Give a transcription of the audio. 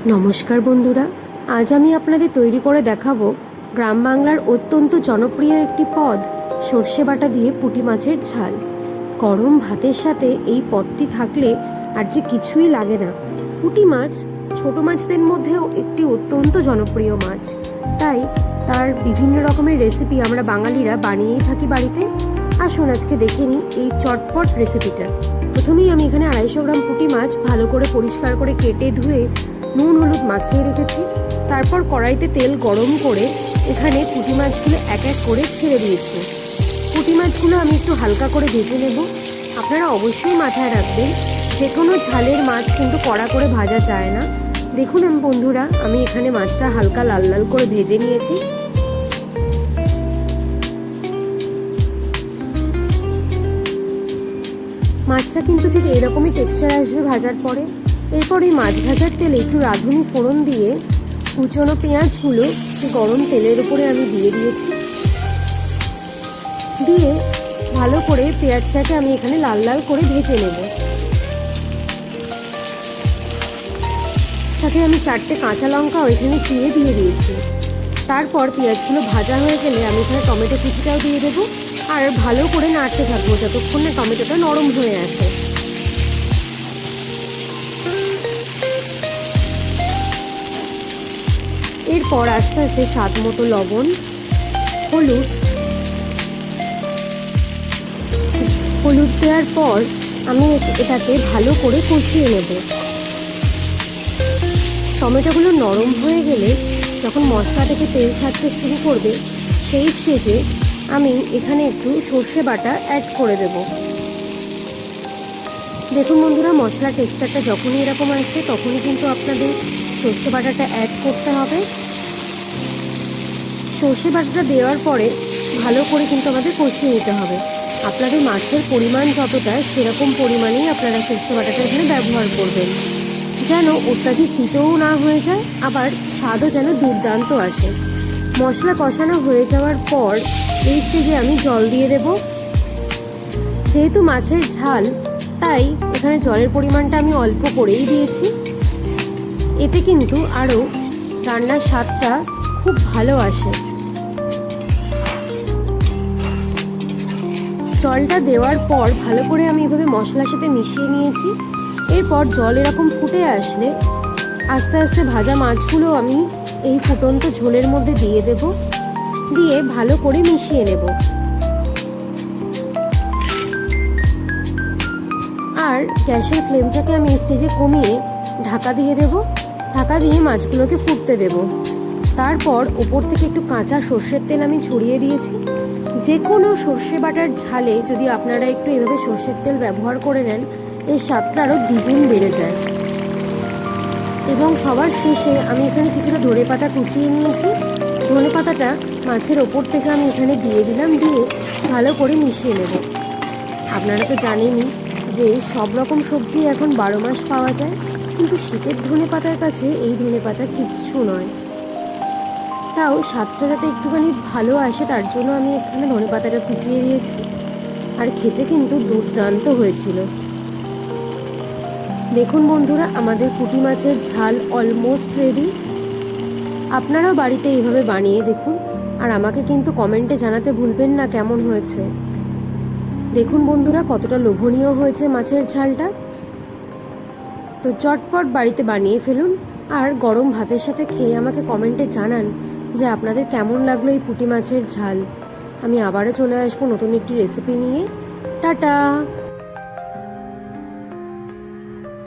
নমস্কার বন্ধুরা, আজ আমি আপনাদের তৈরি করে দেখাবো গ্রাম বাংলার অত্যন্ত জনপ্রিয় একটি পদ, সর্ষে বাটা দিয়ে পুঁটি মাছের ঝাল। গরম ভাতের সাথে এই পদটি থাকলে আর যে কিছুই লাগে না। পুঁটি মাছ ছোট মাছদের মধ্যেও একটি অত্যন্ত জনপ্রিয় মাছ, তাই তার বিভিন্ন রকমের রেসিপি আমরা বাঙালিরা বানিয়েই থাকি বাড়িতে। আসুন আজকে দেখে নিই এই চটপট রেসিপিটা। প্রথমেই আমি এখানে 250 গ্রাম পুঁটি মাছ ভালো করে পরিষ্কার করে কেটে ধুয়ে নুন হলুদ মাখিয়ে রেখেছি। তারপর কড়াইতে তেল গরম করে এখানে পুঁটি মাছগুলো এক এক করে ছেড়ে দিয়েছি। পুঁটি মাছগুলো আমি একটু হালকা করে ভেজে নেব। আপনারা অবশ্যই মাথায় রাখবেন, যে কোনো ঝালের মাছ কিন্তু কড়া করে ভাজা যায় না। দেখুন বন্ধুরা, আমি এখানে মাছটা হালকা লাল লাল করে ভেজে নিয়েছি। মাছটা কিন্তু ঠিক এরকমই টেক্সচার আসবে ভাজার পরে। এরপর এই মাছ ভাজার তেলে একটু রাঁধুনি ফোড়ন দিয়ে কুচনো পেঁয়াজগুলো গরম তেলের উপরে আমি দিয়ে দিয়েছি। দিয়ে ভালো করে পেঁয়াজটাকে আমি এখানে লাল লাল করে ভেজে নেব। সাথে আমি 4টে কাঁচা লঙ্কাও এখানে চিড়ে দিয়ে দিয়েছি। তারপর পেঁয়াজগুলো ভাজা হয়ে গেলে আমি এখানে টমেটো কুচিটাও দিয়ে দেবো আর ভালো করে নাড়তে থাকবো যতক্ষণ না টমেটোটা নরম হয়ে আসে। এরপর আস্তে আস্তে স্বাদ মতো লবণ, হলুদ দেওয়ার পর আমি এটাকে ভালো করে কষিয়ে নেব। টমেটোগুলো নরম হয়ে গেলে যখন মশলা থেকে তেল ছাড়তে শুরু করবে, সেই স্টেজে আমি এখানে একটু সর্ষে বাটা অ্যাড করে দেব। দেখুন বন্ধুরা, মশলা টেক্সচারটা যখনই এরকম আসবে তখনই কিন্তু আপনাদের সর্ষে বাটাটা অ্যাড করতে হবে। সর্ষে বাটাটা দেওয়ার পরে ভালো করে কিন্তু আমাদের কষিয়ে নিতে হবে। আপনাদের মাছের পরিমাণ যতটা, সেরকম পরিমাণেই আপনারা সর্ষে বাটাটা এখানে ব্যবহার করবেন, যেন অত্যাধিক তিতও না হয়ে যায়, আবার স্বাদও যেন দুর্দান্ত আসে। মশলা কষানো হয়ে যাওয়ার পর এই স্টেজে আমি জল দিয়ে দেব। যেহেতু মাছের ঝাল, তাই এখানে জলের পরিমাণটা আমি অল্প করেই দিয়েছি। এতে কিন্তু আরও রান্নার স্বাদটা খুব ভালো আসে। জলটা দেওয়ার পর ভালো করে আমি এভাবে মশলার সাথে মিশিয়ে নিয়েছি। এরপর জল এরকম ফুটে আসলে আস্তে আস্তে ভাজা মাছগুলো আমি এই ফুটন্ত ঝোলের মধ্যে দিয়ে দেব, দিয়ে ভালো করে মিশিয়ে নেব। আর গ্যাসের ফ্লেমটাকে আমি স্টেজে কমিয়ে ঢাকা দিয়ে দেব। ঢাকা দিয়ে মাছগুলোকে ফুটতে দেব। তারপর ওপর থেকে একটু কাঁচা সর্ষের তেল আমি ছড়িয়ে দিয়েছি। যে কোনো সর্ষে বাটার ঝালে যদি আপনারা একটু এভাবে সর্ষের তেল ব্যবহার করে নেন, এর স্বাদটা আরও দ্বিগুণ বেড়ে যায়। এবং সবার শেষে আমি এখানে কিছুটা ধনেপাতা কুচিয়ে নিয়েছি। ধনেপাতাটা মাছের ওপর থেকে আমি এখানে দিয়ে দিলাম, দিয়ে ভালো করে মিশিয়ে নেব। আপনারা তো জানেনই যে সব রকম সবজি এখন 12 মাস পাওয়া যায়, কিন্তু শীতের ধনেপাতার কাছে এই ধনেপাতা কিচ্ছু নয়। তাও স্বাদটা যাতে একটুখানি ভালো আসে, তার জন্য আমি এখানে ধনেপাতাটা কুচিয়ে দিয়েছি। আর খেতে কিন্তু দুর্দান্ত হয়েছিল। দেখুন বন্ধুরা, আমাদের পুঁটি মাছের ঝাল অলমোস্ট রেডি। আপনারাও বাড়িতে এইভাবে বানিয়ে দেখুন, আর আমাকে কিন্তু কমেন্টে জানাতে ভুলবেন না কেমন হয়েছে। দেখুন বন্ধুরা, কতটা লোভনীয় হয়েছে মাছের ঝালটা। তো চটপট বাড়িতে বানিয়ে ফেলুন, আর গরম ভাতের সাথে খেয়ে আমাকে কমেন্টে জানান যে আপনাদের কেমন লাগলো এই পুঁটি মাছের ঝাল। আমি আবারও চলে আসবো নতুন একটি রেসিপি নিয়ে। টাটা।